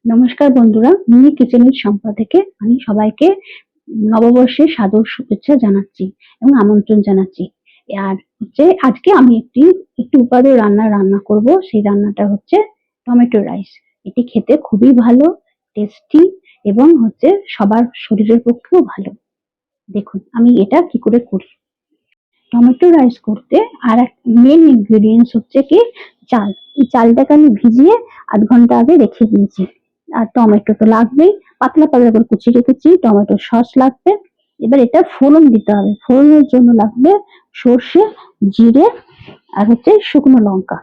নমস্কার বন্ধুরা, মিনি কিচেনের সম্পা থেকে আমি সবাইকে নববর্ষের সাদর শুভেচ্ছা জানাচ্ছি এবং আমন্ত্রণ জানাচ্ছি। আর আজকে আমি একটু উপাদেয় রান্না করব। সেই রান্নাটা হচ্ছে টমেটো রাইস। এটি খেতে খুবই ভালো, টেস্টি এবং সবার শরীরের পক্ষেও ভালো। দেখুন আমি এটা কি করে করি। টমেটো রাইস করতে আর এক মেন ইনগ্রেডিয়েন্টস হচ্ছে কি চাল। এই চালটাকে আমি ভিজিয়ে ৮ ঘন্টা আগে রেখে দিয়েছি। আর টমেটো তো লাগবেই, পাতলা পাতলা করে কুচিয়ে রেখেছি। টমেটো সস লাগবে। এবার এটা ফোড়ন দিতে হবে। ফোড়নের জন্য লাগবে সর্ষে, জিরে আর শুকনো লঙ্কা।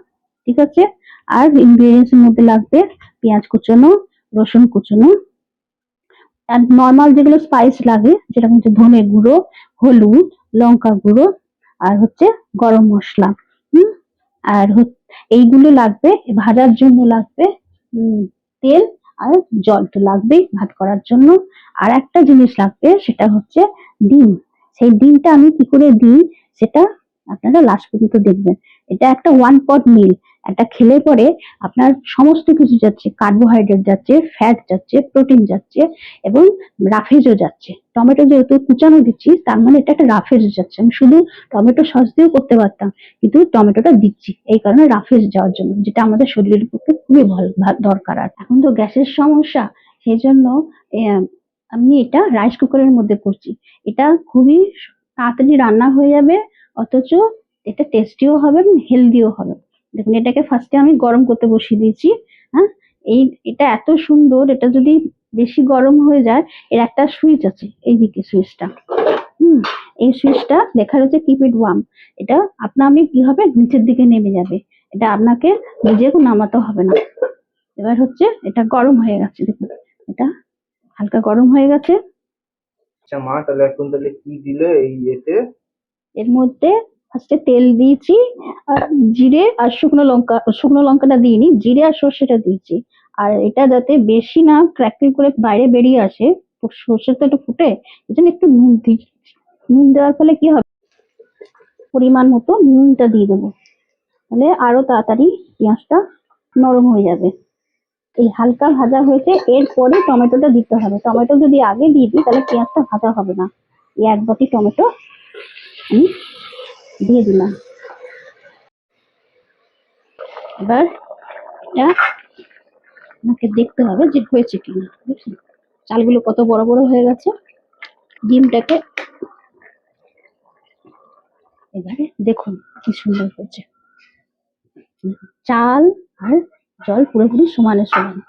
ঠিক আছে। আর ইনগ্রেডিয়েন্টস এর মধ্যে লাগবে পেঁয়াজ কুচানো, রসুন কুচানো, আর নর্মাল যেগুলো স্পাইস লাগে যেরকম ধনে গুঁড়ো, হলুদ, লঙ্কা গুঁড়ো আর গরম মশলা। হুম আর এইগুলো লাগবে। ভাজার জন্য লাগবে তেল আর জল তো লাগবেই ভাত করার জন্য। আর একটা জিনিস লাগবে, সেটা হচ্ছে ডিম। সেই ডিমটা আমি কি করে দিই সেটা আপনারা লাস্ট পর্যন্ত দেখবেন। এটা একটা ওয়ান পট মিল। একটা খেলে পরে আপনার সমস্ত কিছু যাচ্ছে, কার্বোহাইড্রেট যাচ্ছে, ফ্যাট যাচ্ছে, প্রোটিন যাচ্ছে এবং রাফেজও যাচ্ছে। টমেটো যেহেতু কুচানো দিচ্ছি তার মানে এটা একটা রাফেজ যাচ্ছে। আমি শুধু টমেটো সস দিয়েও করতে পারতাম, কিন্তু টমেটোটা দিচ্ছি এই কারণে রাফেজ যাওয়ার জন্য, যেটা আমাদের শরীরের পক্ষে খুবই দরকার। আর এখন তো গ্যাসের সমস্যা, সেই জন্য আমি এটা রাইস কুকারের মধ্যে করছি। এটা খুবই তাড়াতাড়ি রান্না হয়ে যাবে, অথচ এটা টেস্টিও হবে এবং হেলদিও হবে। দেখুন এটাকে ফার্স্টে আমি গরম করতে বসিয়ে দিয়েছি। হ্যাঁ, এটা এত সুন্দর। এটা যদি বেশি গরম হয়ে যায়, এর একটা সুইচ আছে এইদিকে সুইচটা। এই সুইচটা লেখা রয়েছে কিপ ইট ওয়ার্ম। এটা আপনি কি হবে, নিচের দিকে নেমে যাবে। এটা আপনাকে নিজেকে নামাতে হবে না। এবার এটা গরম হয়ে গেছে। দেখুন এটা হালকা গরম হয়ে গেছে। আচ্ছা মা, তাহলে এখন কি দিলে এই ইয়েতে? এর মধ্যে ফার্স্টে তেল দিয়েছি, আর জিরে আর শুকনো লঙ্কাটা দিইনি, জিরে আর সর্ষেটা দিয়েছি। আর এটা যাতে বেশি না ক্র্যাকল করে বাইরে বেরিয়ে আসে, সর্ষের তো একটু ফুটে, এই জন্য একটু নুন দিই। নুন দেওয়ার ফলে কি হবে, পরিমাণ মতো নুনটা দিয়ে দেবো, তাহলে আরো তাড়াতাড়ি পেঁয়াজটা নরম হয়ে যাবে। এই হালকা ভাজা হয়েছে, এরপরে টমেটোটা দিতে হবে। টমেটো যদি আগে দিয়ে দিই তাহলে পেঁয়াজটা ভাজা হবে না। এই এক বাটি টমেটো আমি দিয়ে দিলাম। এবার এটা আমাকে দেখতে হবে যে হয়েছে কিনা। বুঝছেন, চালগুলো কত বড় বড় হয়ে গেছে। ডিমটাকে এবারে দেখুন কি সুন্দর হয়েছে। চাল আর জল পুরোপুরি সমানে সমান।